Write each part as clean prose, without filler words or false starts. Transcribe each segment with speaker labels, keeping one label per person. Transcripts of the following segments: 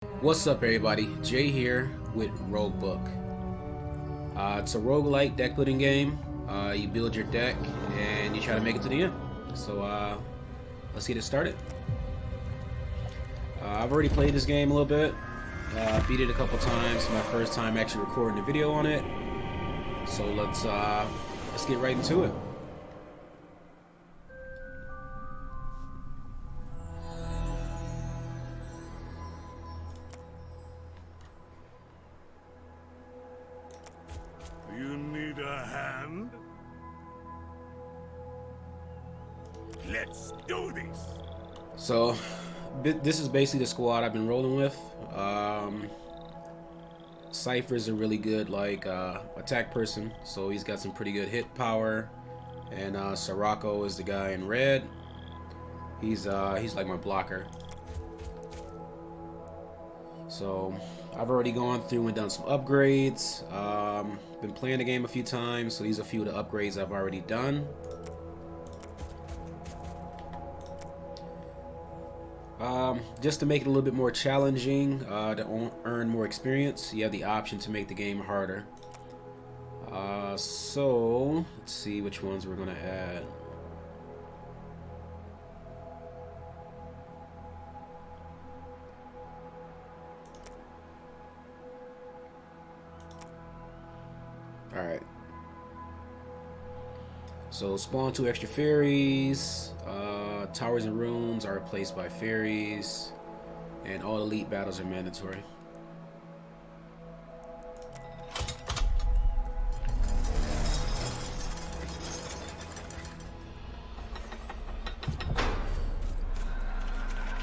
Speaker 1: What's up, everybody? Jay here with Roguebook. It's a roguelike deck building game. You build your deck and you try to make it to the end. So let's get it started. I've already played this game a little bit. Beat it a couple times. My first time actually recording a video on it. So let's get right into it.
Speaker 2: You need a hand? Let's do this!
Speaker 1: So this is basically the squad I've been rolling with. Cypher's a really good attack person, so he's got some pretty good hit power. And Sirocco is the guy in red. He's like my blocker. So I've already gone through and done some upgrades. Been playing the game a few times, so these are a few of the upgrades I've already done. Just to make it a little bit more challenging, to earn more experience, you have the option to make the game harder. So let's see which ones we're gonna add. Alright. So spawn 2 extra fairies. Towers and rooms are replaced by fairies. And all elite battles are mandatory.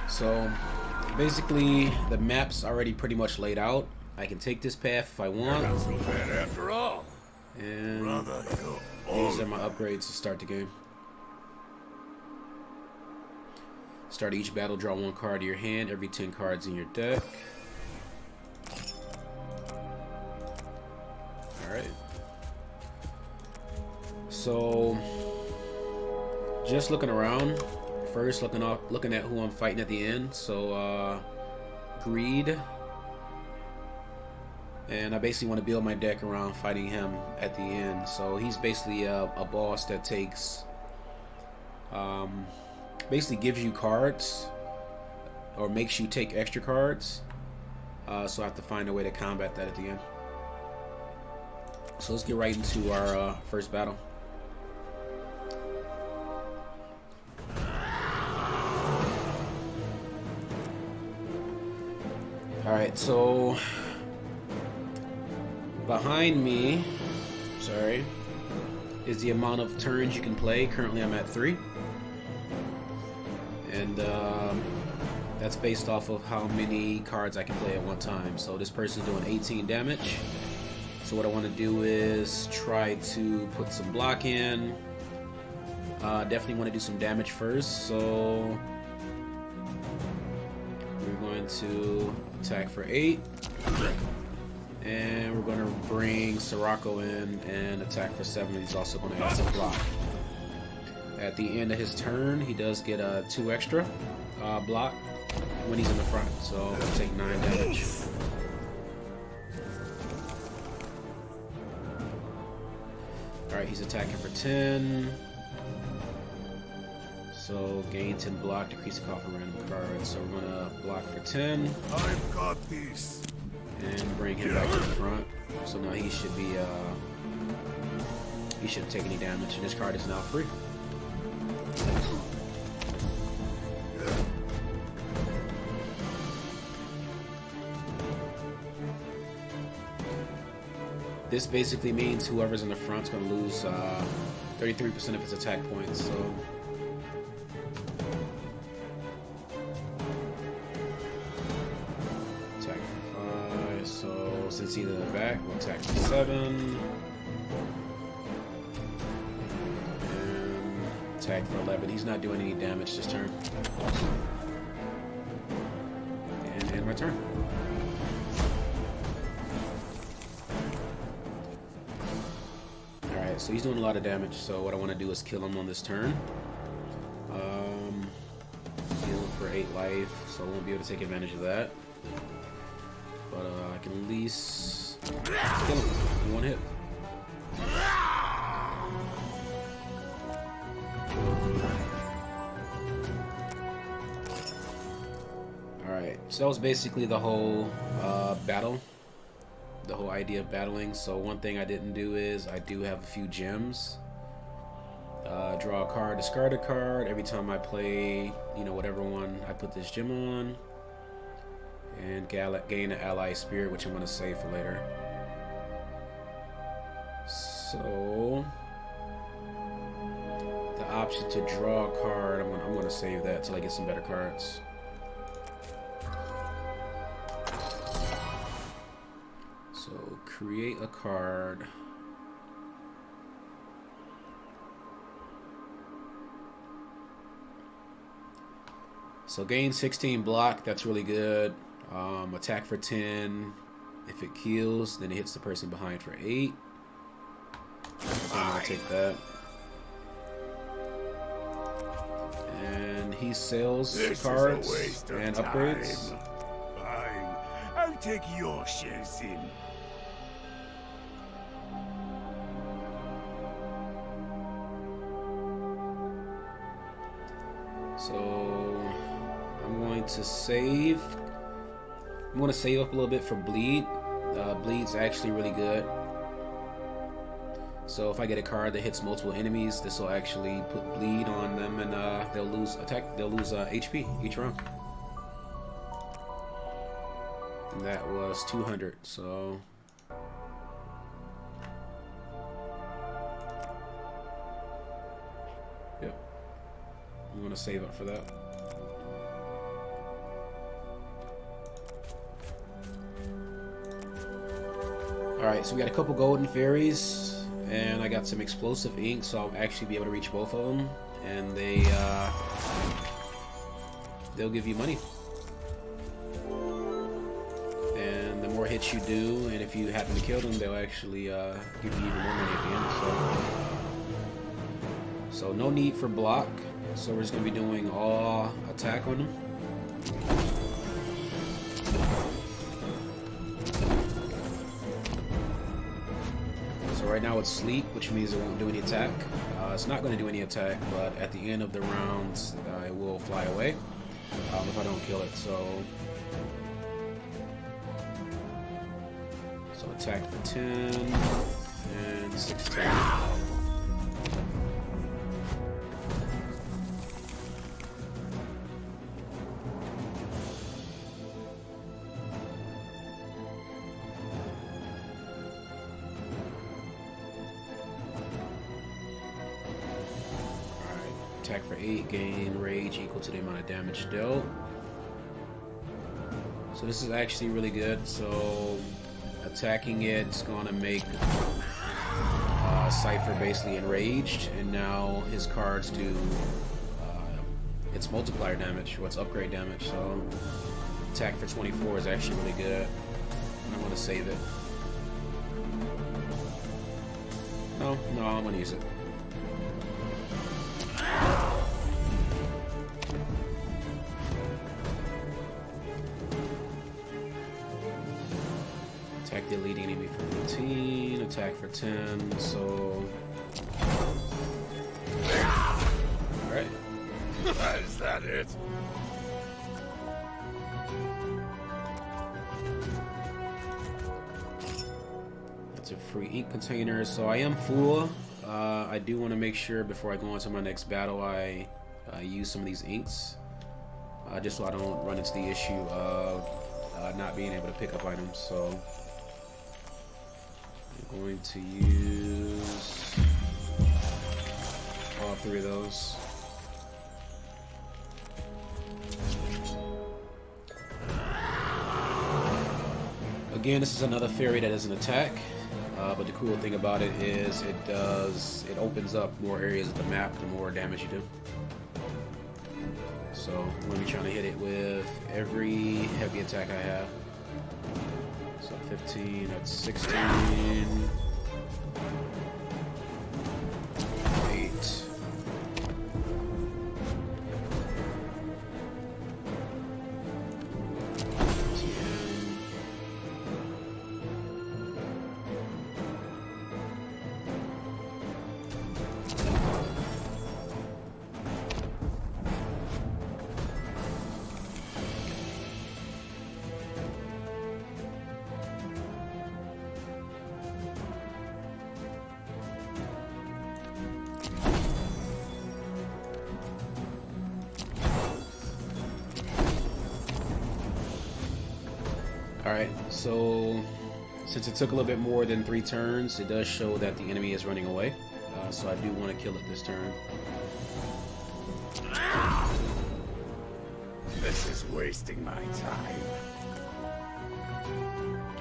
Speaker 1: So basically the map's already pretty much laid out. I can take this path if I want.
Speaker 2: Not so bad after all.
Speaker 1: And
Speaker 2: Brother,
Speaker 1: these are my upgrades to start the game. Start each battle, draw 1 card to your hand, every 10 cards in your deck. Alright. So just looking around. First looking at who I'm fighting at the end. So Greed. And I basically want to build my deck around fighting him at the end. So he's basically a boss that takes, basically gives you cards, or makes you take extra cards. So I have to find a way to combat that at the end. So let's get right into our first battle. Alright, so behind me, is the amount of turns you can play. Currently I'm at 3. And that's based off of how many cards I can play at one time. So this person's doing 18 damage. So what I want to do is try to put some block in. Definitely want to do some damage first. So we're going to attack for 8. And we're going to bring Sirocco in and attack for 7. He's also going to add some block. At the end of his turn, he does get a 2 extra block when he's in the front. So he'll take 9 damage. Alright, he's attacking for 10. So gain 10 block, decrease the cost of random cards. So we're going to block for 10.
Speaker 2: I've got this.
Speaker 1: And bring him back to the front. So now he should be he shouldn't take any damage, and this card is now free. This basically means whoever's in the front is going to lose 33% of his attack points. So attack for 5. So since he's in the back, we'll attack for 7. And attack for 11. He's not doing any damage this turn. And end my turn. Alright, so he's doing a lot of damage, so what I want to do is kill him on this turn. Heal for 8 life, so I won't be able to take advantage of that. least kill him in one hit. Alright, so that was basically the whole battle. The whole idea of battling. So one thing I didn't do is I do have a few gems. Draw a card, discard a card. Every time I play, you know, whatever one, I put this gem on. And gain an ally spirit, which I'm going to save for later. So the option to draw a card, I'm going to save that till I get some better cards. So create a card. So gain 16 block, that's really good. Attack for 10. If it kills, then it hits the person behind for 8. I'm gonna take that. And he sells cards and upgrades.
Speaker 2: Fine. I'll take your shares in.
Speaker 1: So I'm going to save. I'm going to save up a little bit for bleed. Bleed's actually really good. So if I get a card that hits multiple enemies, this will actually put bleed on them, and they'll lose attack. They'll lose HP each round. And that was 200. So yep, I'm going to save up for that. Alright, so we got a couple golden fairies, and I got some explosive ink, so I'll actually be able to reach both of them, and they'll give you money. And the more hits you do, and if you happen to kill them, they'll actually give you even more money at the end. So no need for block, so we're just going to be doing all attack on them. Right now it's sleep, which means it won't do any attack. It's not going to do any attack, but at the end of the rounds, it will fly away if I don't kill it. So attack for 10 and 16. Attack for 8, gain rage equal to the amount of damage dealt. So this is actually really good. So attacking it's gonna make Cypher basically enraged, and now his cards do its multiplier damage, or its upgrade damage. So attack for 24 is actually really good. I'm gonna save it. No, I'm gonna use it. Attack the leading enemy for 15, attack for 10, so... Alright.
Speaker 2: Is that it?
Speaker 1: That's a free ink container, so I am full. I do want to make sure before I go on to my next battle I use some of these inks. Just so I don't run into the issue of not being able to pick up items, so... I'm going to use all 3 of those. Again, this is another fairy that doesn't attack, but the cool thing about it is it opens up more areas of the map the more damage you do. So I'm going to be trying to hit it with every heavy attack I have. So 15, that's 16, 8, 10, Alright, so since it took a little bit more than 3 turns, it does show that the enemy is running away. So I do want to kill it this turn.
Speaker 2: This is wasting my time.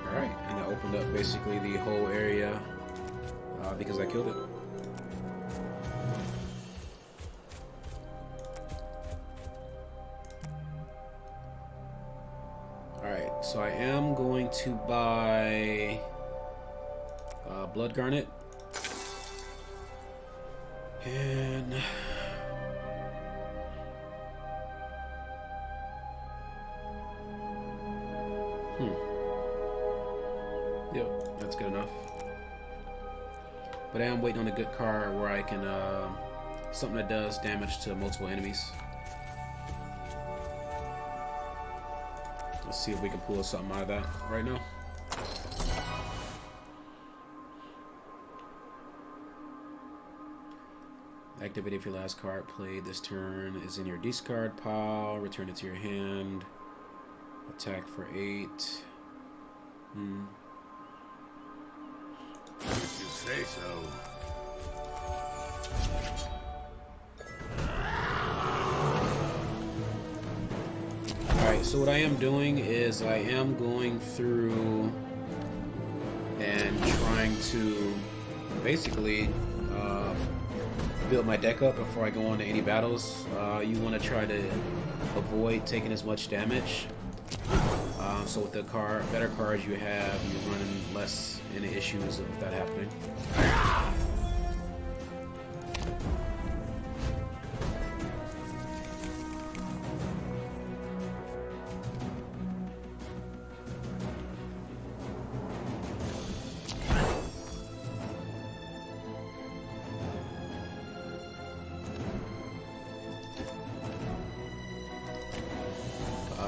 Speaker 1: Alright, and that opened up basically the whole area because I killed it. Alright, so I am going to buy Blood Garnet. And yep, that's good enough. But I am waiting on a good card where I can something that does damage to multiple enemies. Let's see if we can pull something out of that right now. Activate if your last card played this turn is in your discard pile. Return it to your hand. Attack for 8.
Speaker 2: If you say so.
Speaker 1: Alright, so what I am doing is I am going through and trying to basically build my deck up before I go on to any battles. You want to try to avoid taking as much damage. So with the better cards you have, you're running less into issues of that happening.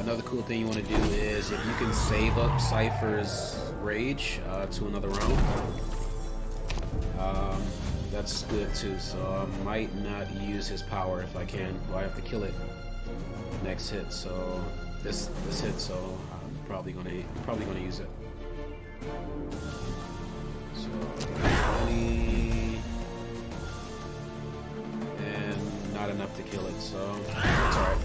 Speaker 1: Another cool thing you want to do is if you can save up Cypher's rage to another round, that's good too. So I might not use his power if I can. Well, I have to kill it next hit. So this hit. So I'm probably gonna use it. So 20 and not enough to kill it. So it's alright.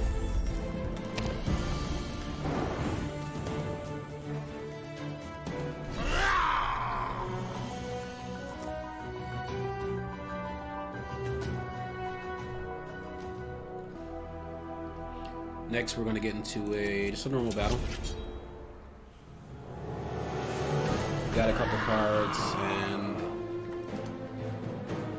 Speaker 1: Next, we're going to get into just a normal battle. Got a couple cards, and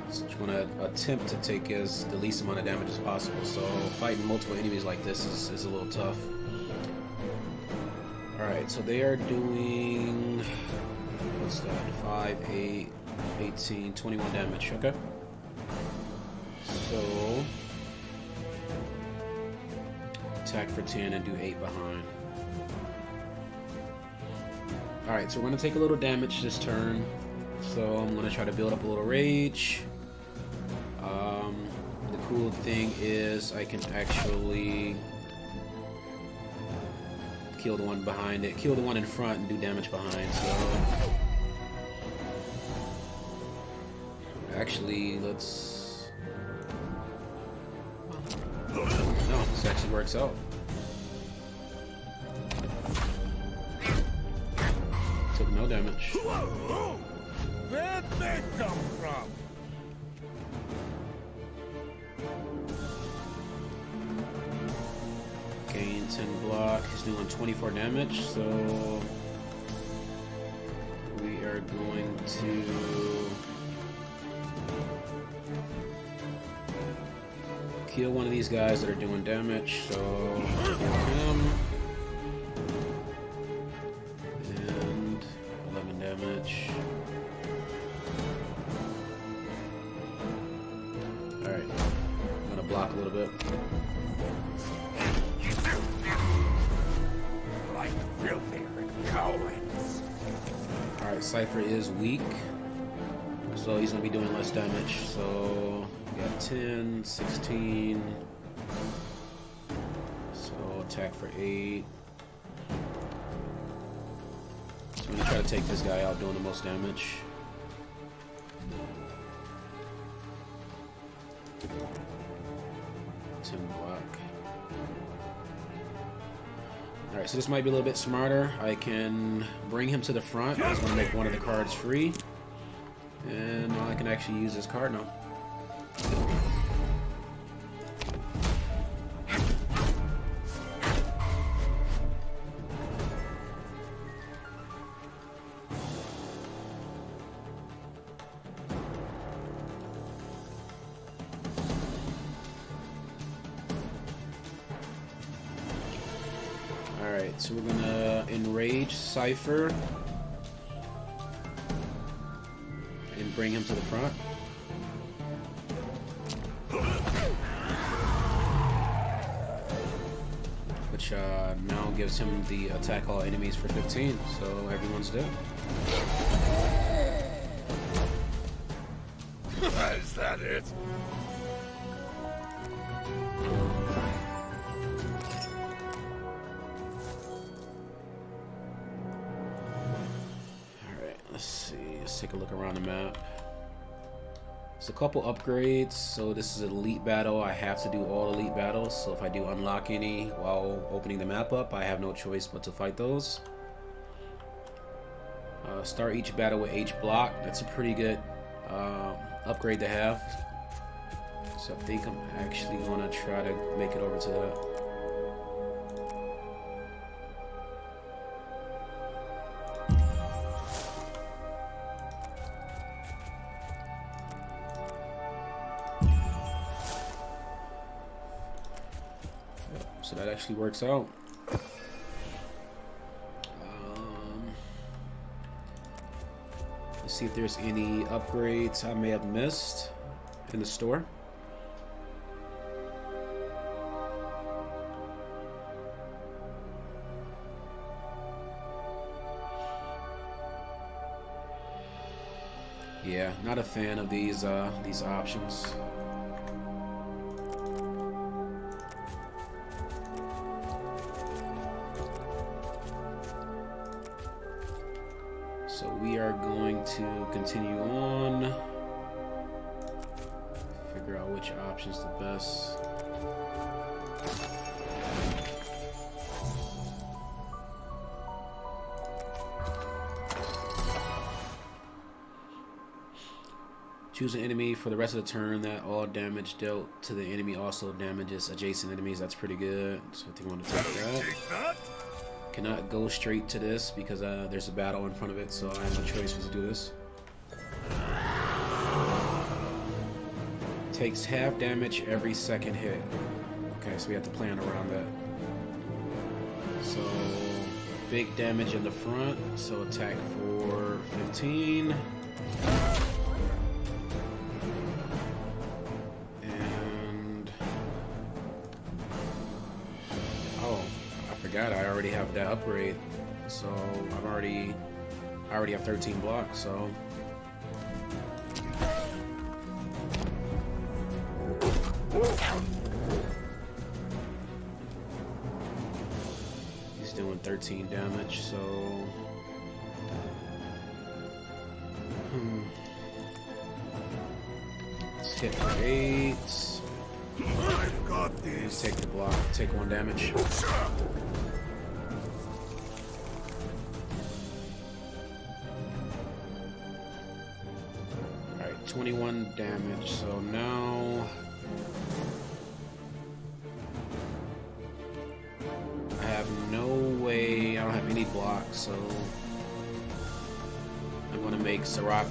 Speaker 1: just want to attempt to take the least amount of damage as possible. So fighting multiple enemies like this is a little tough. Alright, so they are doing, what's that, 5, 8, 18, 21 damage, okay? So attack for 10 and do 8 behind. Alright, so we're going to take a little damage this turn. So I'm going to try to build up a little rage. The cool thing is I can actually kill the one behind it, kill the one in front and do damage behind. So actually, let's... No, this actually works out. Took no damage.
Speaker 2: Where'd they come from?
Speaker 1: Gain 10 block. He's doing 24 damage, so we are going to kill one of these guys that are doing damage, so kill him. And 11 damage. Alright, I'm gonna block a little bit.
Speaker 2: Like filthy cowards.
Speaker 1: Alright, Cypher is weak, so he's gonna be doing less damage. So we got 10, 16. So attack for 8. So I'm gonna try to take this guy out doing the most damage. Alright, so this might be a little bit smarter. I can bring him to the front. I was going to make one of the cards free. And now I can actually use this card now. Alright, so we're gonna enrage Cypher and bring him to the front. Which now gives him the attack all enemies for 15, so everyone's dead.
Speaker 2: Is that it?
Speaker 1: Let's see, let's take a look around the map. There's a couple upgrades. So this is an elite battle. I have to do all elite battles. So if I do unlock any while opening the map up, I have no choice but to fight those. Start each battle with H block. That's a pretty good upgrade to have. So I think I'm actually gonna try to make it over to that. So that actually works out. Let's see if there's any upgrades I may have missed in the store. Yeah, not a fan of these options. So we are going to continue on, figure out which option's the best. Choose an enemy for the rest of the turn that all damage dealt to the enemy also damages adjacent enemies. That's pretty good. So I think I want to take that. Cannot go straight to this because there's a battle in front of it, so I have no choice but to do this. Takes half damage every second hit. Okay, so we have to plan around that. So big damage in the front, so attack for 15. God, I already have that upgrade, so I already have 13 blocks, so he's doing 13 damage, so let's hit for 8.
Speaker 2: I've got this.
Speaker 1: Take the block, take 1 damage. Alright, 21 damage, so now I have no way, I don't have any blocks, so I'm gonna make I'm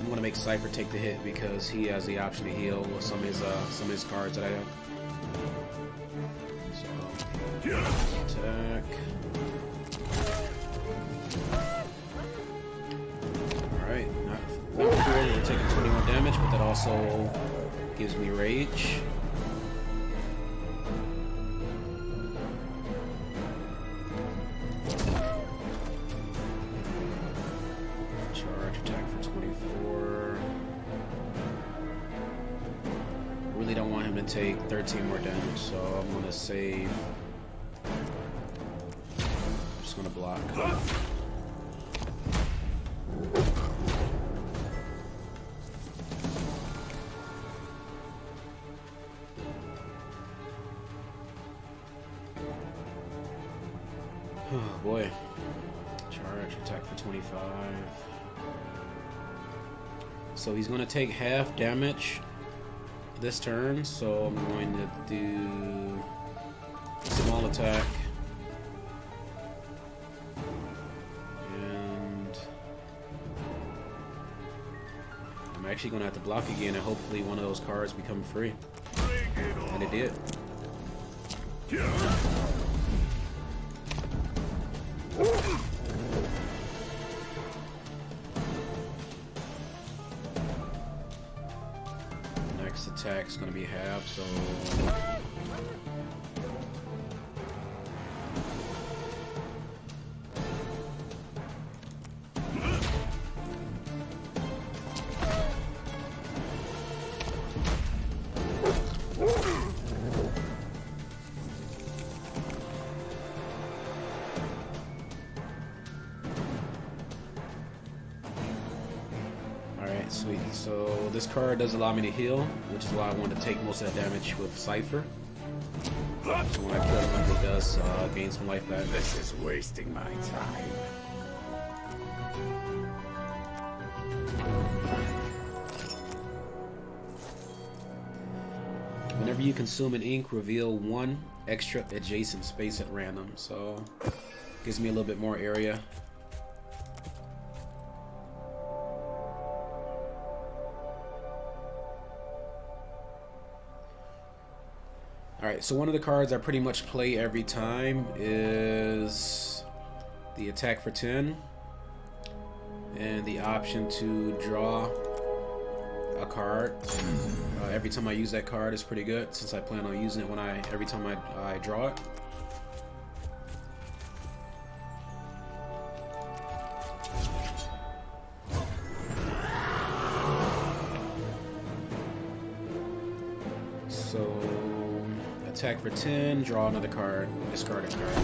Speaker 1: gonna make Cypher take the hit because he has the option to heal with some of his cards that I have. So attack. Alright, not cool. We're taking 21 damage, but that also gives me rage. Don't want him to take 13 more damage, so I'm gonna save. I'm just gonna block. charge, attack for 25. So he's going to take half damage this turn, so I'm going to do small attack. And I'm actually going to have to block again, and hopefully one of those cards become free. And it did. Next attack's gonna be half, so sweet. So this card does allow me to heal, which is why I want to take most of that damage with Cypher. So when I kill him, it does gain some life back.
Speaker 2: This is wasting my time.
Speaker 1: Whenever you consume an ink, reveal one extra adjacent space at random. So gives me a little bit more area. Alright, so one of the cards I pretty much play every time is the attack for 10 and the option to draw a card. Every time I use that card is pretty good, since I plan on using it every time I draw it. So attack for 10, draw another card, discard a card.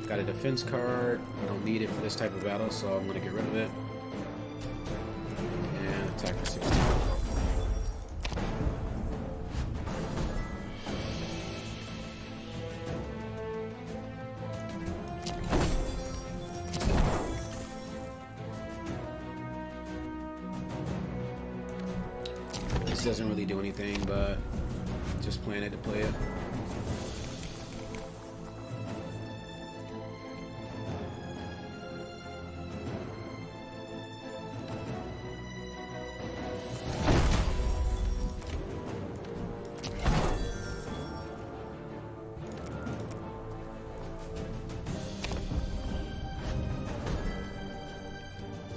Speaker 1: Got a defense card. I don't need it for this type of battle, so I'm going to get rid of it. And attack for 16. This doesn't really do anything, but just playing it to play it.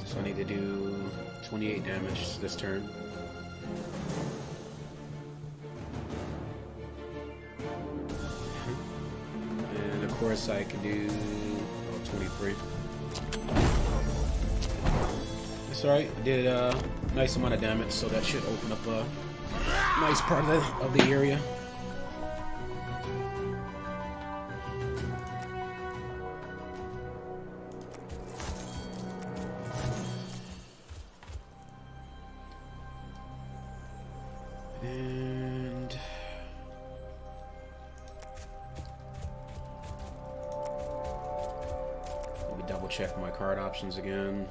Speaker 1: So I need to do 28 damage this turn. Of course, I can do 23. That's alright. I did a nice amount of damage, so that should open up a nice part of the area. And let me double check my card options again.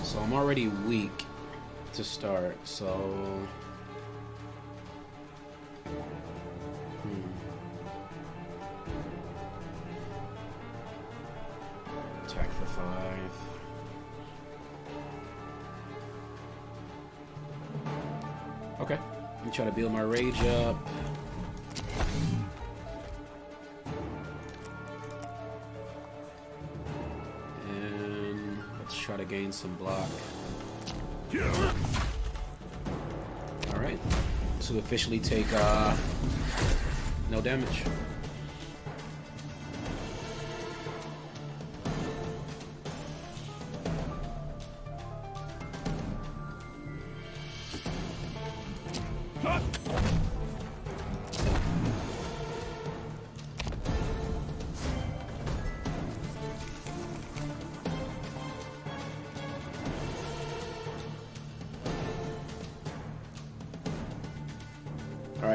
Speaker 1: So I'm already weak to start, so attack for 5. Okay, let me try to build my rage up. Try to gain some block. Alright, so officially take no damage.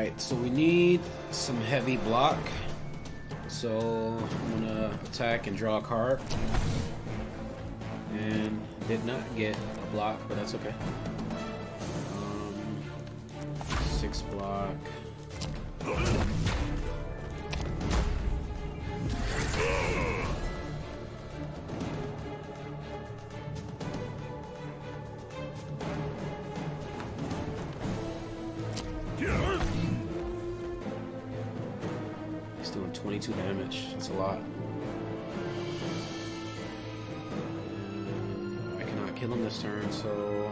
Speaker 1: Alright, so we need some heavy block. So I'm gonna attack and draw a card. And did not get a block, but that's okay. 6 block. He's doing 22 damage. That's a lot. I cannot kill him this turn, so...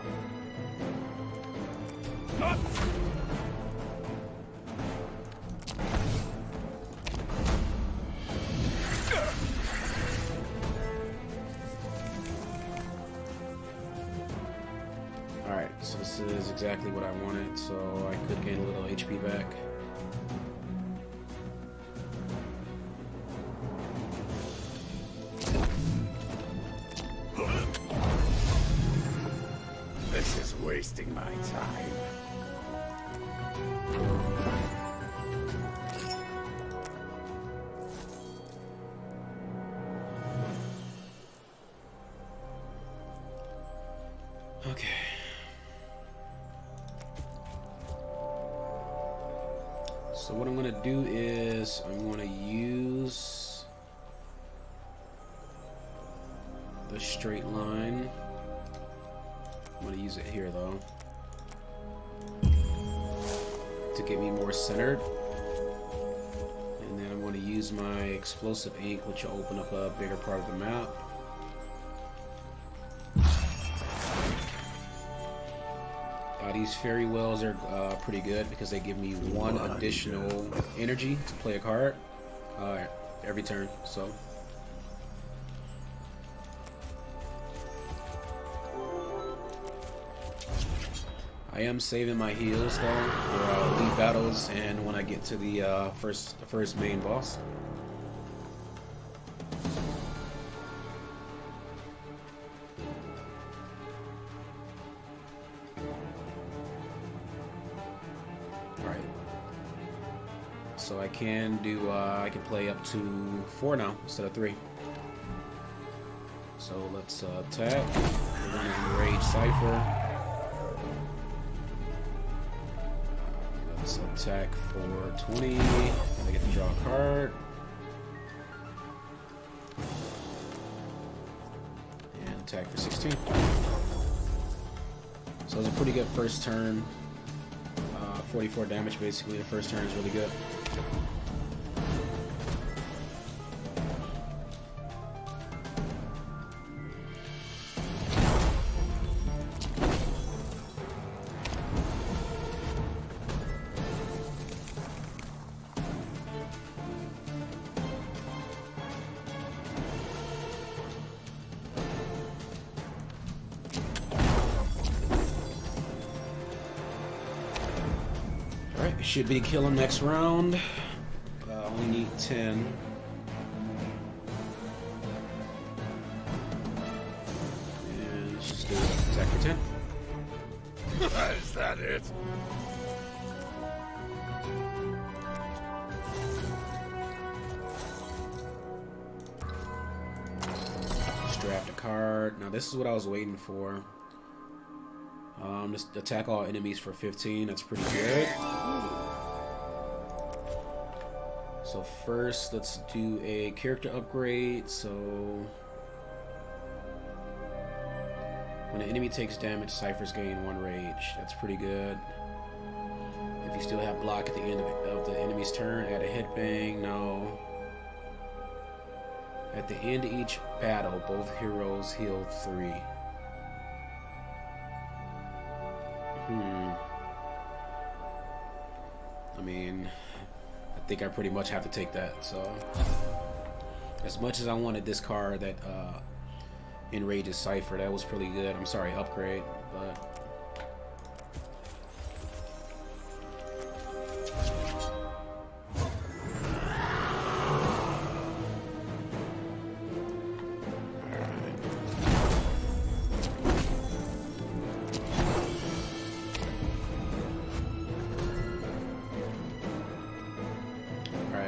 Speaker 1: Alright, so this is exactly what I wanted, so I could gain a little HP back.
Speaker 2: This is wasting my time.
Speaker 1: Okay. So what I'm gonna do is I'm gonna use the straight line. I'm gonna use it here though to get me more centered, and then I'm going to use my explosive ink, which will open up a bigger part of the map. These fairy wells are pretty good because they give me 1 additional energy to play a card every turn. So I am saving my heals though for lead battles and when I get to the first main boss. So I can do, I can play up to 4 now instead of 3. So let's attack. We're running Enrage Cypher. Let's attack for 20. I get to draw a card. And attack for 16. So it's a pretty good first turn. 44 damage basically. The first turn is really good. Alright, should be kill him next round. Only need 10. And let's just do attack for 10.
Speaker 2: Is that it?
Speaker 1: Just draft a card. Now this is what I was waiting for. Just attack all enemies for 15. That's pretty good. So first, let's do a character upgrade. So when an enemy takes damage, ciphers gain 1 rage. That's pretty good. If you still have block at the end of the enemy's turn, add a headbang. No. At the end of each battle, both heroes heal 3. I mean, I think I pretty much have to take that. So, as much as I wanted this card that enrages Cypher, that was pretty good. I'm sorry, upgrade, but.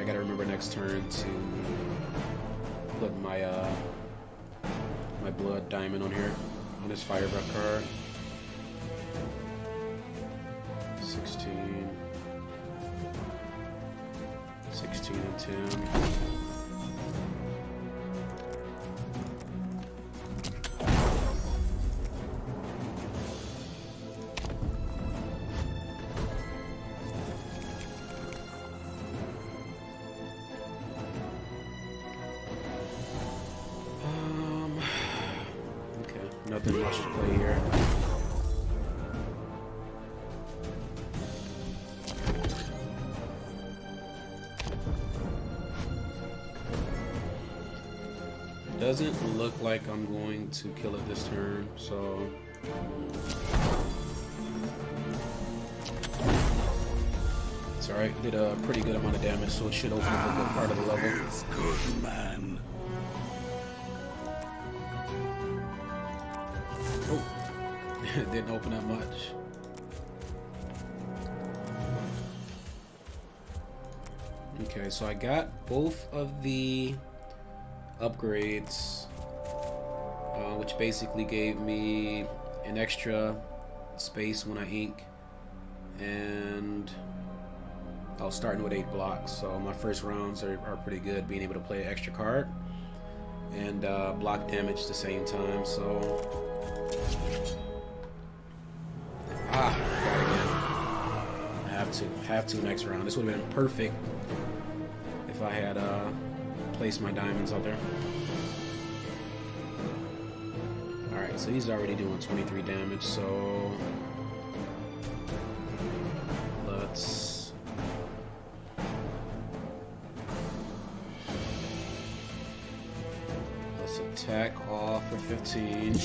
Speaker 1: I gotta remember next turn to put my my blood diamond on here, on this fire breath card. 16, 16 and 10. Nothing much to play here. Doesn't look like I'm going to kill it this turn, so it's alright. Did a pretty good amount of damage, so it should open up a good part of the level.
Speaker 2: Feels good, man.
Speaker 1: It didn't open up much. Okay, so I got both of the upgrades, which basically gave me an extra space when I ink, and I was starting with 8 blocks, so my first rounds are pretty good, being able to play an extra card and block damage at the same time. So got it again. I have to next round. This would have been perfect if I had placed my diamonds out there. Alright, so he's already doing 23 damage, so let's attack off for 15.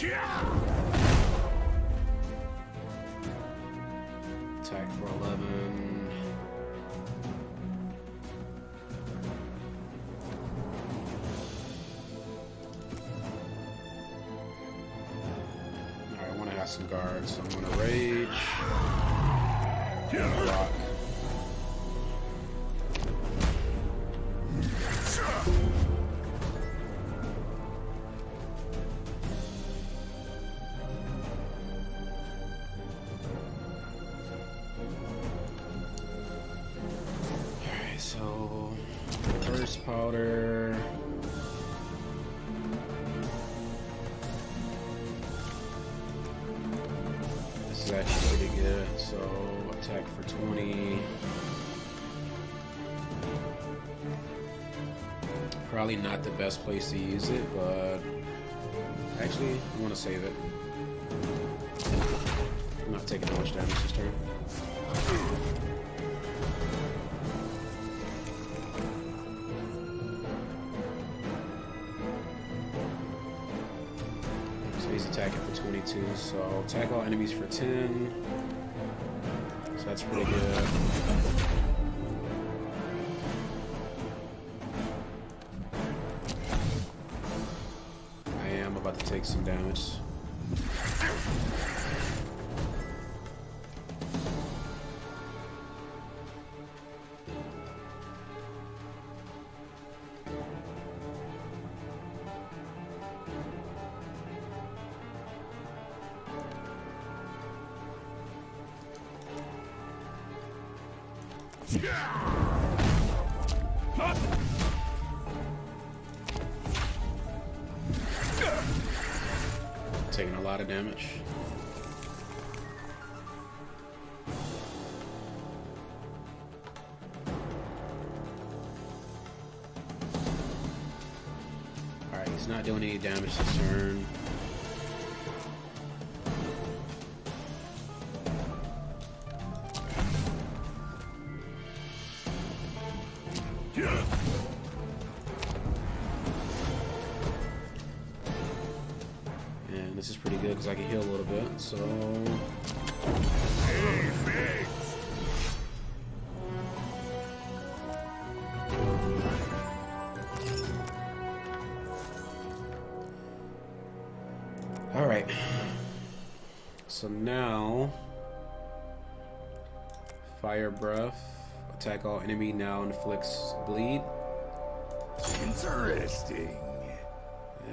Speaker 1: Attack for 11. Alright, I want to have some guards, so I'm going to rage. And block. So, first powder. This is actually pretty good. So, attack for 20. Probably not the best place to use it, but actually, I want to save it. I'm not taking much damage this turn. He's attacking for 22, so attack all enemies for 10. So that's pretty good. I am about to take some damage. Taking a lot of damage. Alright, he's not doing any damage this turn. And this is pretty good because I can heal a little bit, so... Alright. So now... Fire Breath. Attack all enemy now inflicts bleed.
Speaker 2: Interesting.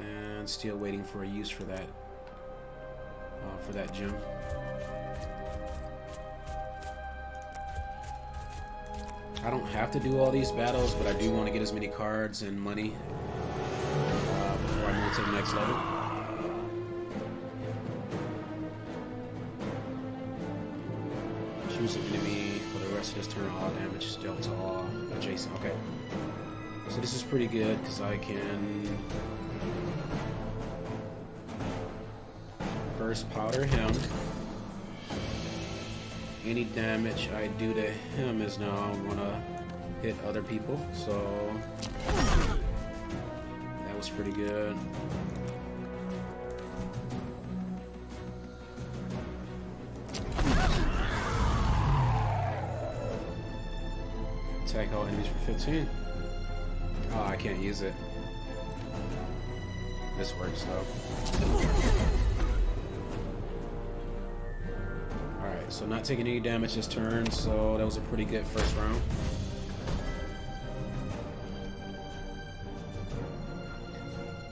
Speaker 1: And still waiting for a use for that gem. I don't have to do all these battles, but I do want to get as many cards and money before I move to the next level. Choose an enemy for the rest of his turn. All damage is dealt to all adjacent. Okay. So this is pretty good because I can burst powder him. Any damage I do to him is now gonna hit other people, so that was pretty good. Attack all enemies for 15. Oh, I can't use it. This works though. Alright, so not taking any damage this turn, so that was a pretty good first round.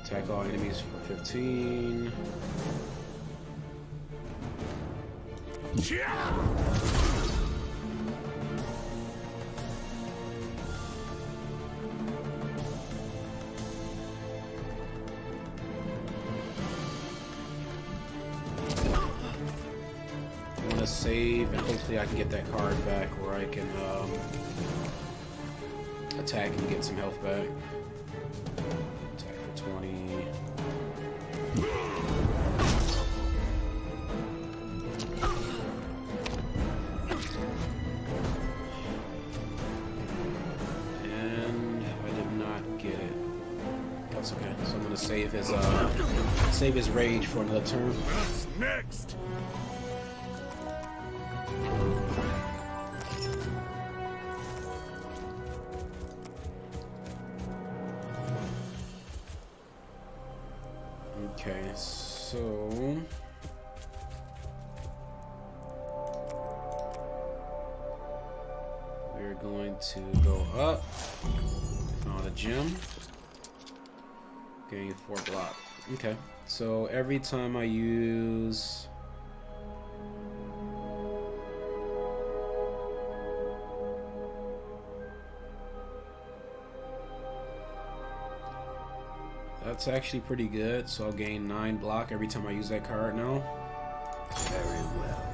Speaker 1: Attack all enemies for 15. Save, and hopefully I can get that card back where I can attack and get some health back. Attack for 20. And I did not get it. That's okay. So I'm gonna save his rage for another turn.
Speaker 2: What's next?
Speaker 1: Okay, so we're going to go up. Found a gem. Gain 4 block. Okay, so every time I use that's actually pretty good, so I'll gain 9 block every time I use that card now.
Speaker 2: Very well.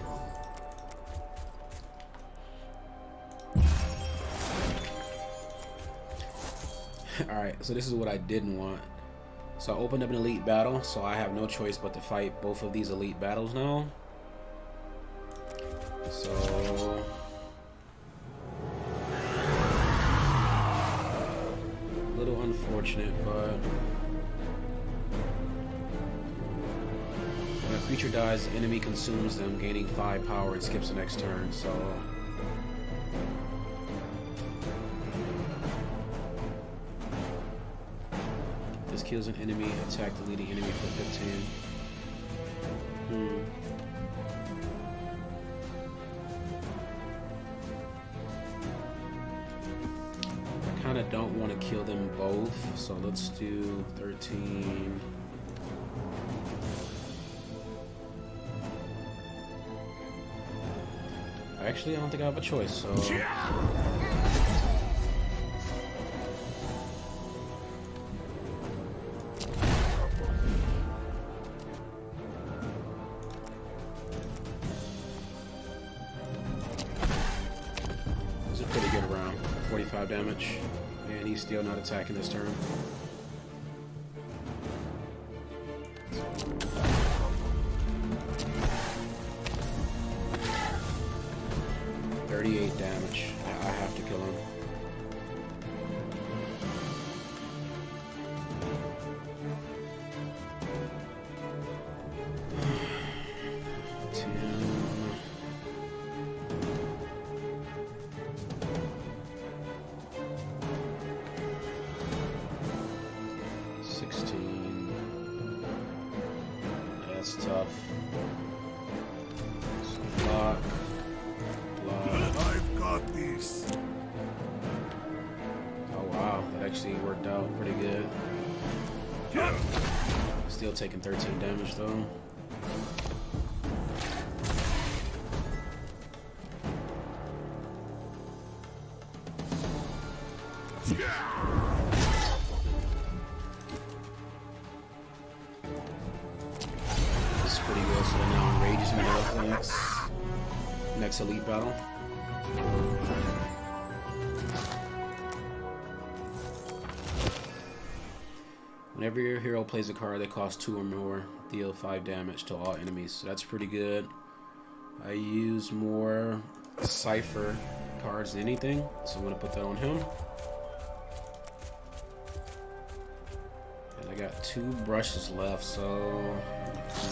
Speaker 1: Alright, so this is what I didn't want. So I opened up an elite battle, so I have no choice but to fight both of these elite battles now. So a little unfortunate, but when a creature dies, the enemy consumes them, gaining 5 power and skips the next turn, so this kills an enemy, attack the leading enemy for 15. I kind of don't want to kill them both, so let's do 13. Actually, I don't think I have a choice, so it's a pretty good round. 45 damage, and he's still not attacking this turn. Damage. I have to kill him. actually worked out pretty good. Still taking 13 damage though. This is pretty good, so now Rage is gonna go for next elite battle. Whenever your hero plays a card that costs 2 or more, deal 5 damage to all enemies. So that's pretty good. I use more Cypher cards than anything, so I'm gonna put that on him. And I got 2 brushes left, so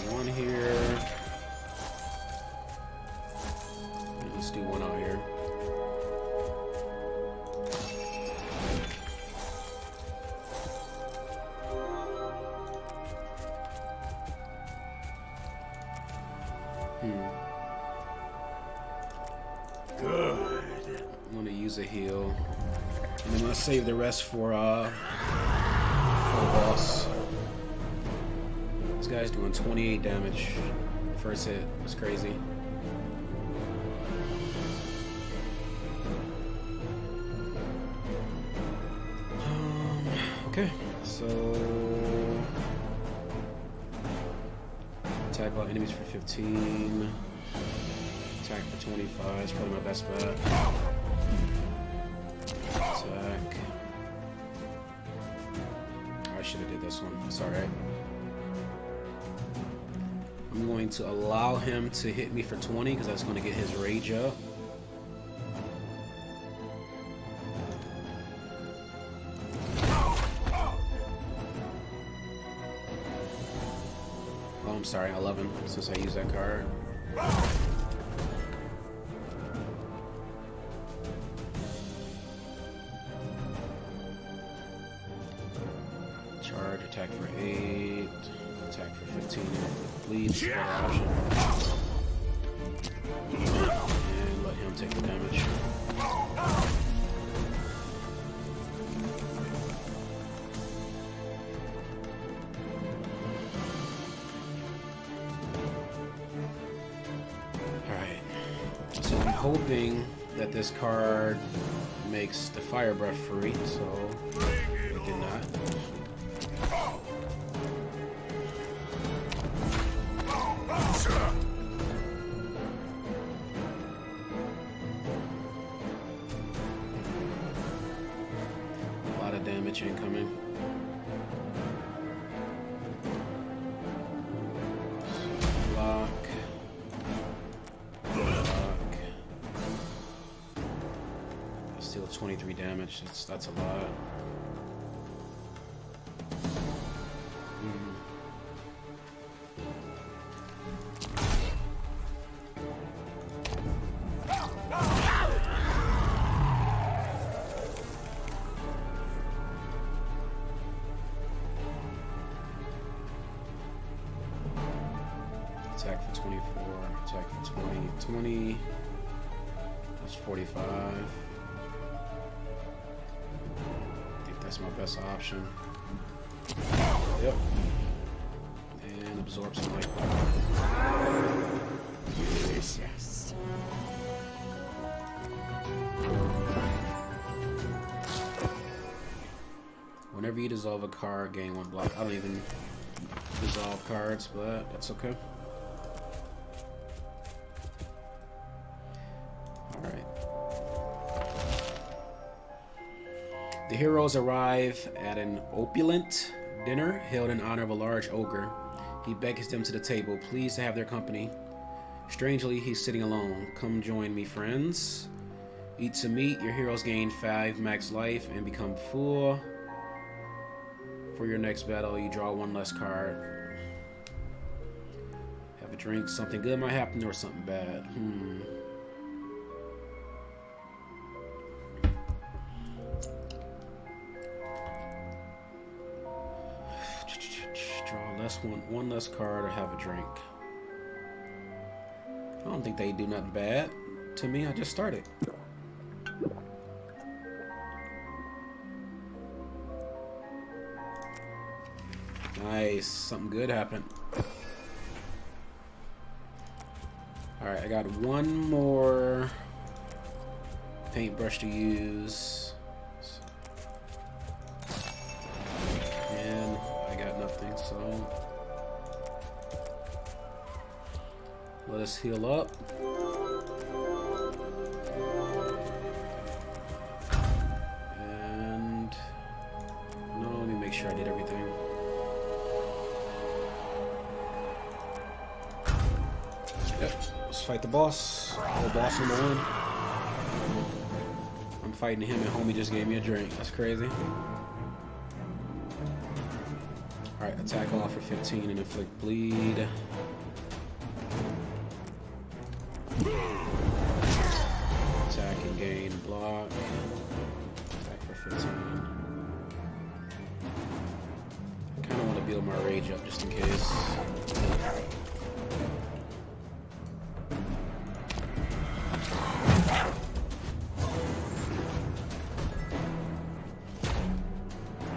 Speaker 1: one here. And let's do one out here.
Speaker 2: Good.
Speaker 1: I'm gonna use a heal, and I'm gonna save the rest for the boss. This guy's doing 28 damage. First hit was crazy. Okay, so attack all enemies for 15. Attack for 25 is probably my best bet. Attack. Oh, I should have did this one. It's alright. I'm going to allow him to hit me for 20 because that's going to get his rage up. Oh, I'm sorry, 11 since I used that card. Charge, attack for 8, attack for 15, bleeds, better option. And let him take the damage. Alright, so I'm hoping that this card makes the fire breath free, so it did not. A lot of damage incoming. Block. Block. Still 23 damage. That's a lot. Attack for 24, attack for 20, 20, that's 45. I think that's my best option. Yep. And absorb some life.
Speaker 2: Delicious.
Speaker 1: Whenever you dissolve a card, gain 1 block. I don't even dissolve cards, but that's okay. The heroes arrive at an opulent dinner held in honor of a large ogre. He beckons them to the table, pleased to have their company. Strangely, he's sitting alone. Come join me, friends. Eat some meat. Your heroes gain 5 max life and become full. For your next battle, you draw 1 less card. Have a drink. Something good might happen or something bad. Draw one less card or have a drink. I don't think they do nothing bad to me. I just started. Nice. Something good happened. Alright, I got one more paintbrush to use. And I got nothing, so let us heal up. And no, let me make sure I did everything. Yep, let's fight the boss. The boss number 1. I'm fighting him and homie just gave me a drink. That's crazy. Alright, attack off for 15 and inflict bleed. Attack and gain block. Attack for 15. I kind of want to build my rage up just in case.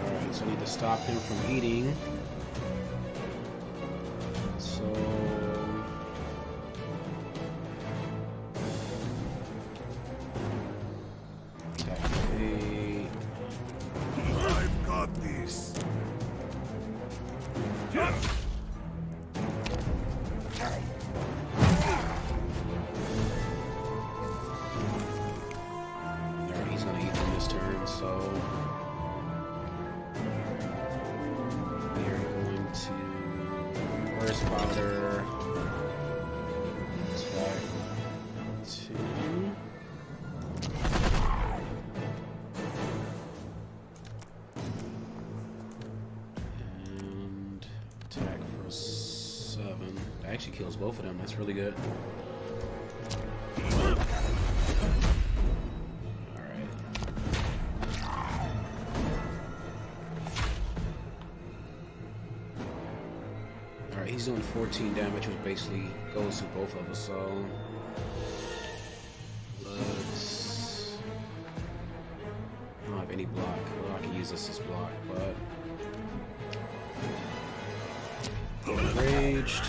Speaker 1: Alright, so I need to stop him from eating. So
Speaker 2: I've got this.
Speaker 1: Alright, he's gonna eat on this turn, so we are going to burst powder. Attack 2. And attack for 7. That actually kills both of them. That's really good. Alright. Alright, he's doing 14 damage, which basically goes to both of us, so let's... I don't have any block. Well, I can use this as block, but enraged.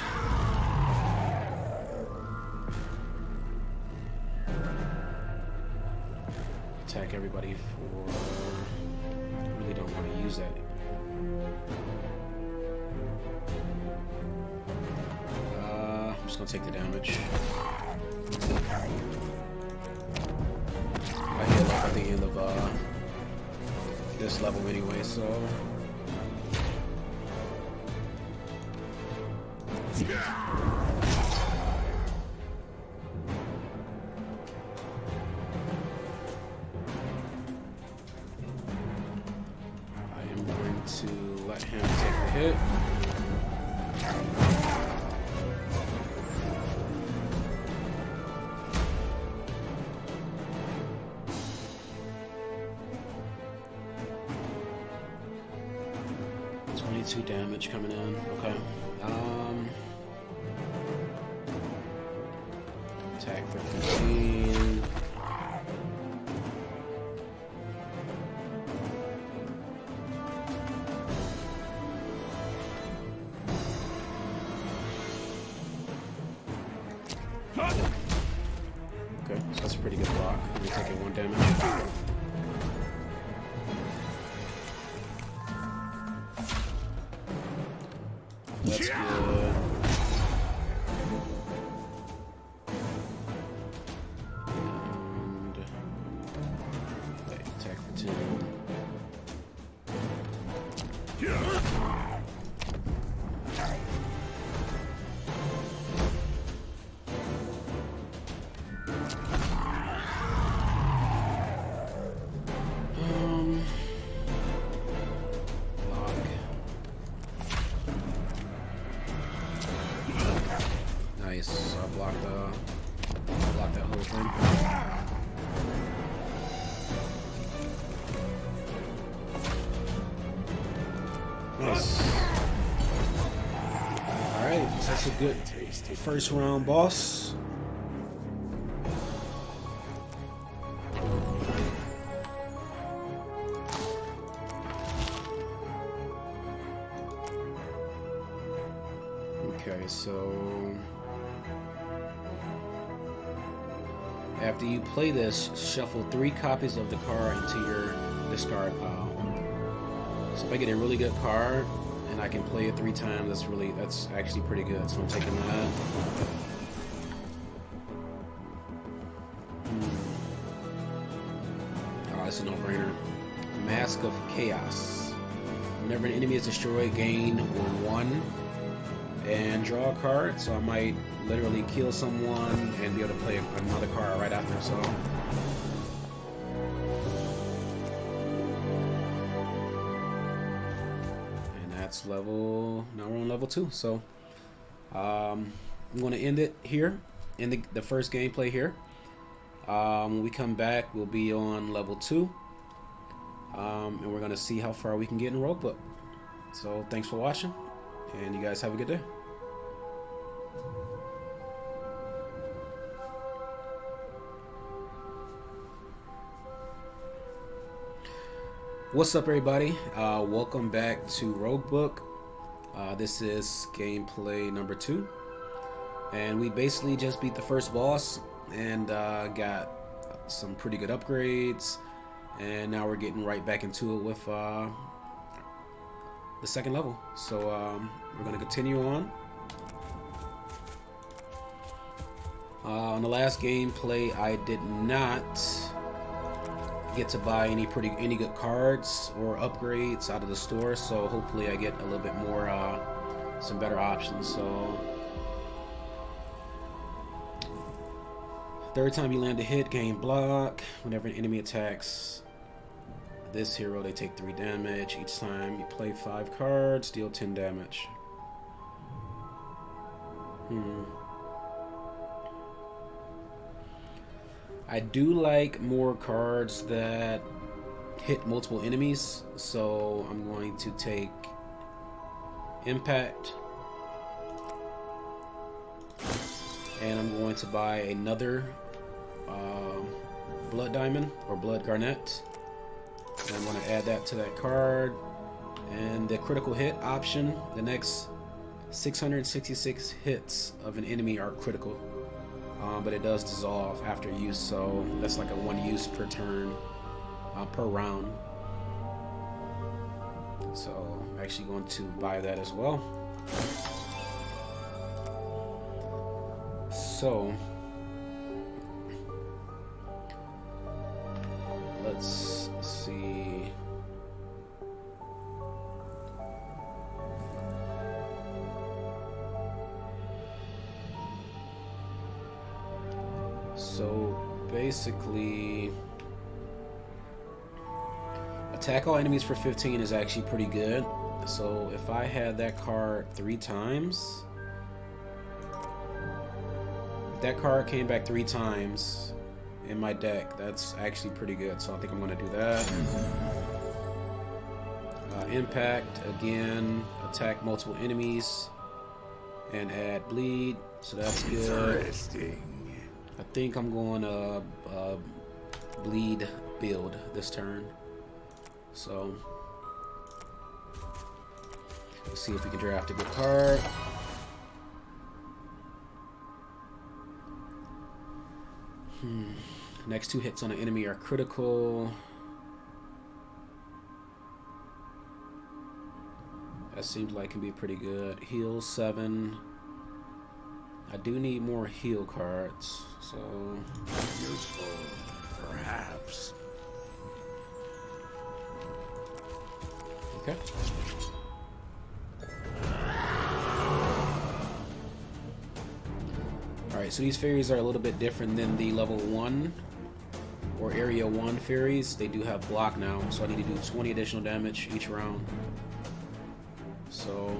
Speaker 1: Attack everybody for... I really don't want to use that. I'm just gonna take the damage. I heal up at the end of this level anyway, so I am going to let him take the hit. Two damage coming in. Okay. Attack for 15. Okay, so that's a pretty good block. You're taking 1 damage. That's good. And wait, attack for 10. Nice. So I blocked that whole thing. Nice. Alright, so that's a good first round boss. Okay, so after you play this, shuffle 3 copies of the card into your discard pile. So if I get a really good card and I can play it 3 times, that's actually pretty good. So I'm taking that. Oh, it's a no-brainer. Mask of Chaos. Whenever an enemy is destroyed, gain 1 and draw a card. So I might literally kill someone and be able to play another card right after. So and that's level. Now we're on level 2. So I'm going to end it here. End the first gameplay here. When we come back, we'll be on level 2. And we're going to see how far we can get in Roguebook. So thanks for watching, and you guys have a good day. What's up, everybody? Welcome back to Roguebook. This is gameplay number 2, and we basically just beat the first boss and got some pretty good upgrades, and now we're getting right back into it with the second level. So we're going to continue on. On the last gameplay, I did not get to buy any good cards or upgrades out of the store, so hopefully I get a little bit more some better options. So third time you land a hit, gain block. Whenever an enemy attacks this hero, they take 3 damage. Each time you play 5 cards, deal 10 damage. I do like more cards that hit multiple enemies, so I'm going to take Impact, and I'm going to buy another Blood Diamond or Blood Garnet, and I'm going to add that to that card. And the critical hit option, the next 666 hits of an enemy are critical. But it does dissolve after use, so that's like a 1 use per turn, per round. So I'm actually going to buy that as well. So let's see. So basically, attack all enemies for 15 is actually pretty good. So if I had that card 3 times, if that card came back 3 times in my deck, that's actually pretty good. So I think I'm going to do that. Impact, again, attack multiple enemies and add bleed. So that's good.
Speaker 2: Interesting.
Speaker 1: I think I'm going to bleed build this turn. So let's see if we can draft a good card. Next 2 hits on an enemy are critical. That seems like it can be pretty good. Heal 7. I do need more heal cards, so
Speaker 2: Useful, perhaps.
Speaker 1: okay. Alright, so these fairies are a little bit different than the level 1 or area 1 fairies. They do have block now, so I need to do 20 additional damage each round. So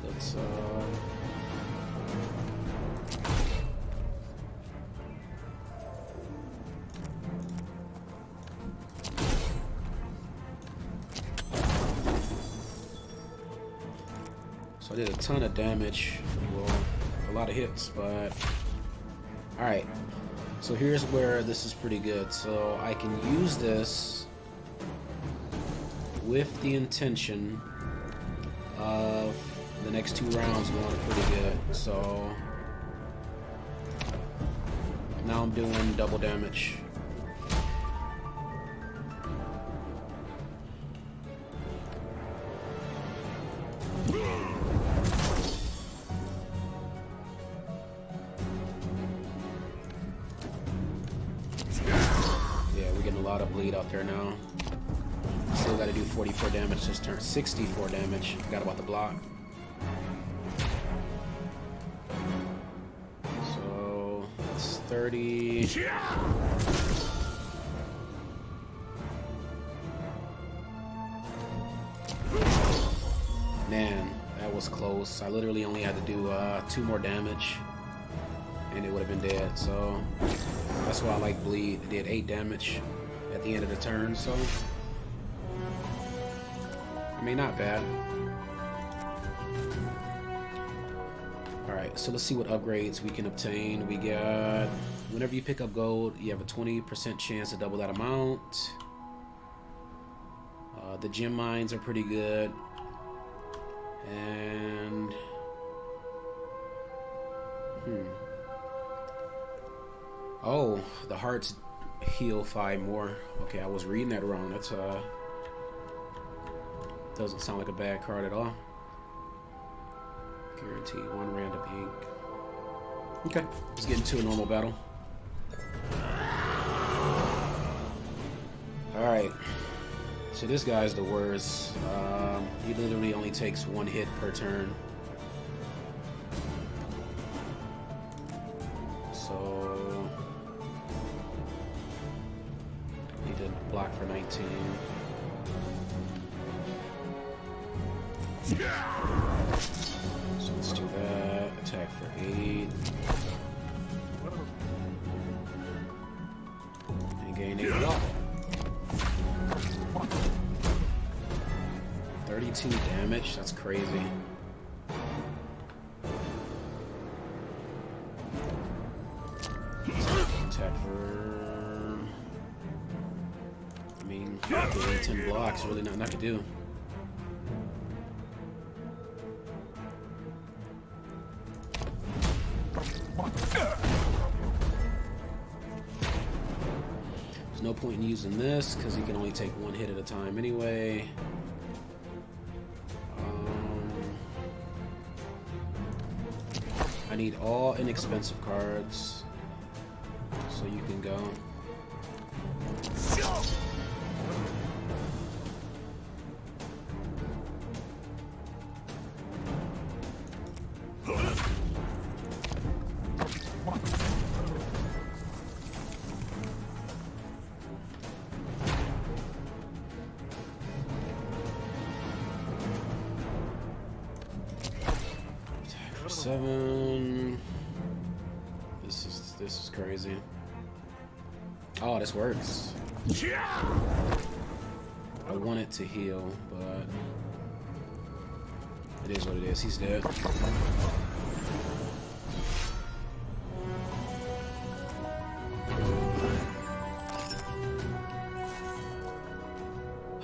Speaker 1: let's so I did a ton of damage, well, a lot of hits, but alright. So here's where this is pretty good. So I can use this with the intention of The next 2 rounds going pretty good, so now I'm doing double damage. Yeah, we're getting a lot of bleed out there now. Still got to do 44 damage this turn. 64 damage. Forgot about the block. So that's 30. Man, that was close. I literally only had to do 2 more damage, and it would have been dead. So that's why I like bleed. It did 8 damage at the end of the turn. So I mean, not bad. Alright, so let's see what upgrades we can obtain. We got, whenever you pick up gold, you have a 20% chance to double that amount. The gem mines are pretty good. And oh, the hearts heal 5 more. Okay, I was reading that wrong. That's doesn't sound like a bad card at all. Guarantee 1 random ink. Okay, let's get into a normal battle. Alright, so this guy's the worst. He literally only takes 1 hit per turn. So need to block for 19. So let's do that. Attack for 8. And gain 8 block. 32 damage? That's crazy. Attack for... I mean, 10 blocks. Really not enough to do. There's no point in using this because he can only take 1 hit at a time anyway. I need all inexpensive cards, so you can go. Attack for 7. This is crazy. Oh, this works. I want it to heal, but it is what it is. He's dead.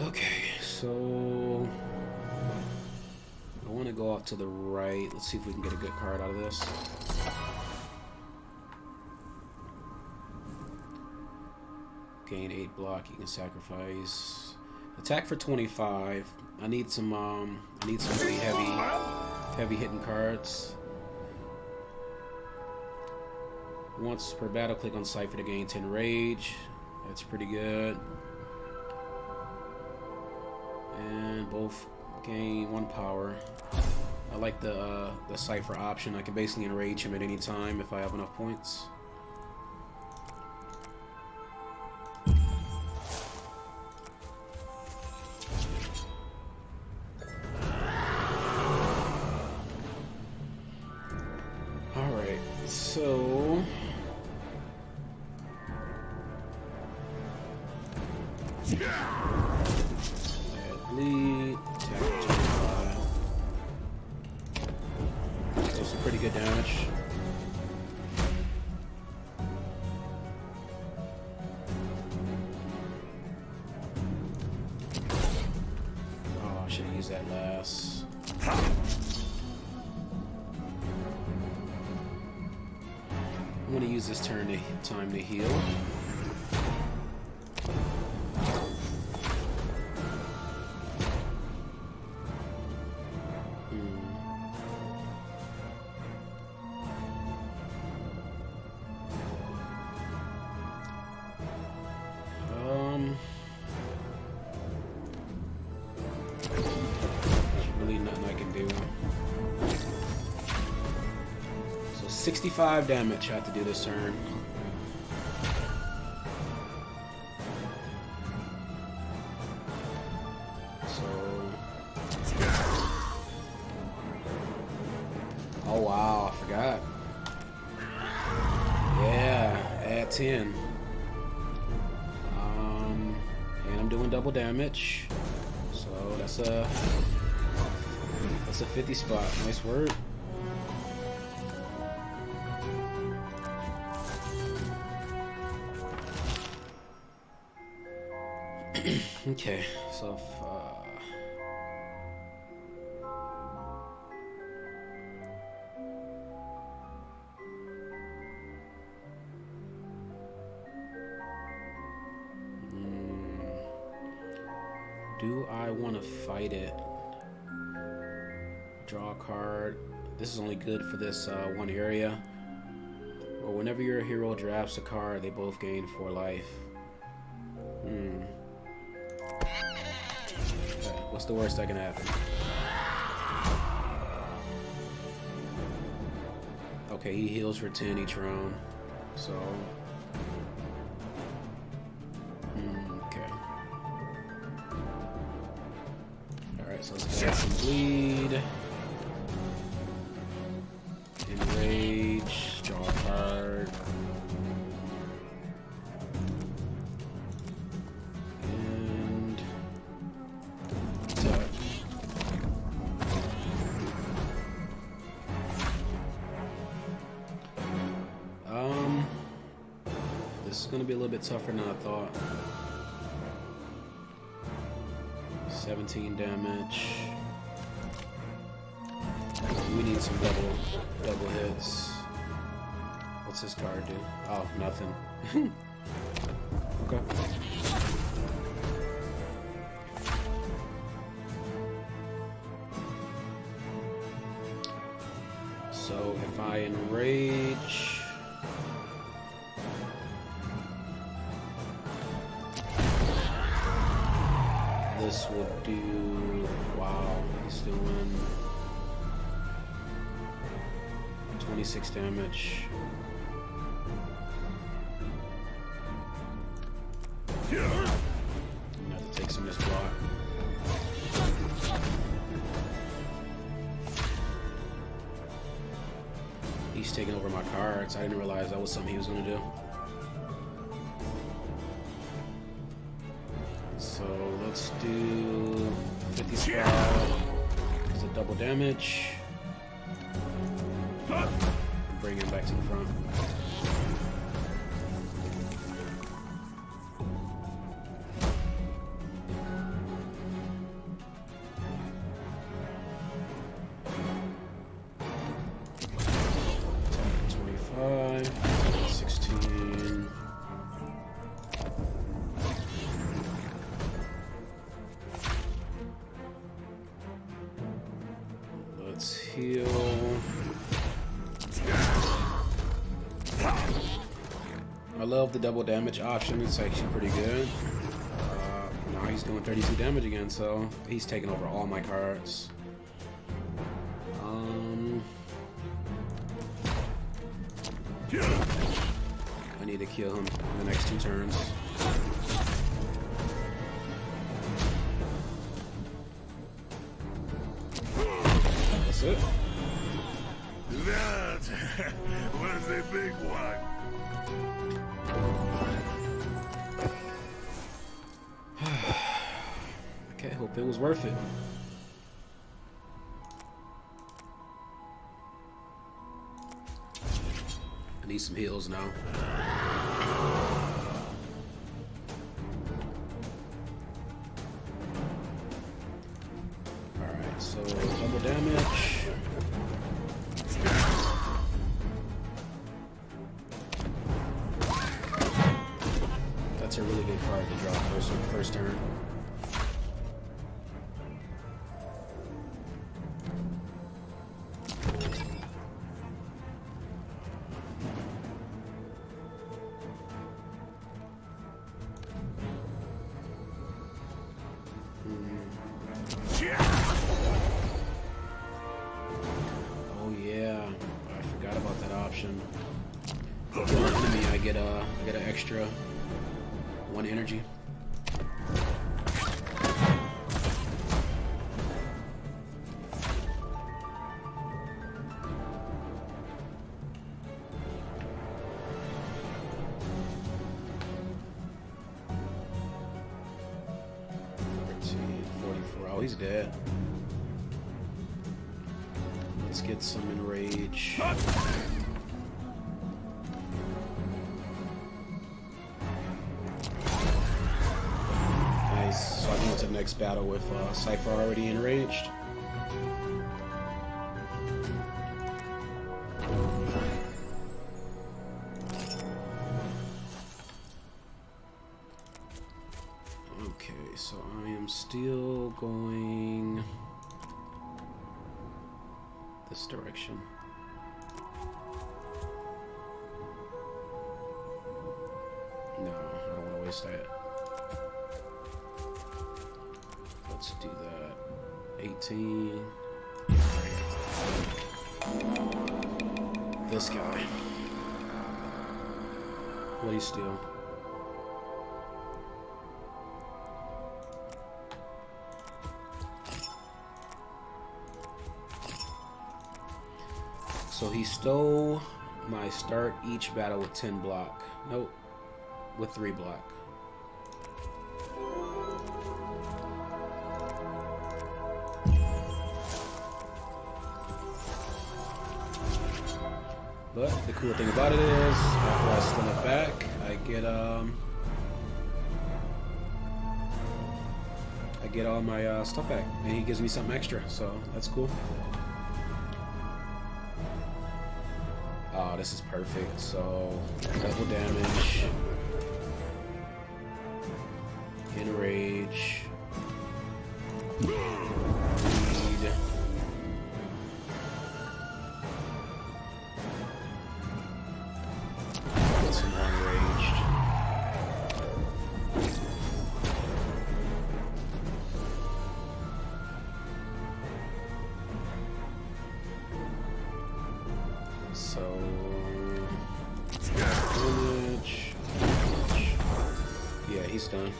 Speaker 1: Okay, so I want to go off to the right. Let's see if we can get a good card out of this. Gain 8 block. You can sacrifice. Attack for 25. I need some really heavy hitting cards. Once per battle, click on Cypher to gain 10 rage. That's pretty good. And both gain 1 power. I like the Cypher option. I can basically enrage him at any time if I have enough points. Alright, so bleed, attack 25. Those are pretty good damage. Oh, I should have used that last. going to use this time to heal. There's really nothing I can do. So 65 damage I have to do this turn. Oh wow, I forgot. Yeah, add 10. And I'm doing double damage. So that's a 50 spot. Nice work. Okay, so if, do I want to fight it? Draw a card. This is only good for this one area. Or whenever your hero drafts a card, they both gain 4 life. Okay, what's the worst that can happen? Okay, he heals for 10 each round. So... okay. Alright, so let's add some bleed. Enrage. Draw a card. And... touch. This is going to be a little bit tougher than I thought. 17 damage. We need some double hits. What's this card do? Oh, nothing. Okay. So if I enrage, this would do, wow, he's doing 26 damage. I'm gonna have to take some of this block. He's taking over my cards. I didn't realize that was something he was gonna do. So let's do 50 spell. It's a double damage. Bring him back to the front. Let's heal. I love the double damage option. It's actually pretty good. Now he's doing 32 damage again, so he's taking over all my cards. I need to kill him in the next 2 turns. That's it.
Speaker 2: That was a big one.
Speaker 1: Okay, hope it was worth it. I need some heals now. Alright, so double damage. card to draw first turn. Oh yeah, I forgot about that option. Kill an enemy, I get an extra 1 energy. Oh, he's dead. Let's get some enrage. Nice. So I can go to the next battle with Cypher already enraged. Okay, so I am still going this direction. No, I don't want to waste that. Let's do that. 18. This guy. What do you steal? So he stole my start each battle with 10 block. Nope, with 3 block. But the cool thing about it is, after I steal it back, I get all my stuff back, and he gives me something extra, so that's cool. Oh, this is perfect. So, double damage, enrage, bleed, get some more enraged. So, damage. Yeah, he's done.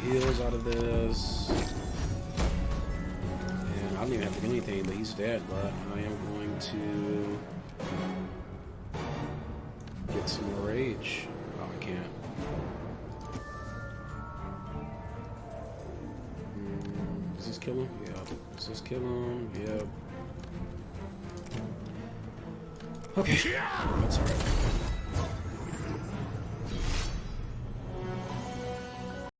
Speaker 1: Heals out of this, and I don't even have to do anything, but he's dead. But I am going to get some more rage. Oh, I can't. Does this kill him? Yeah. Does this kill him? Yeah. Okay, that's alright.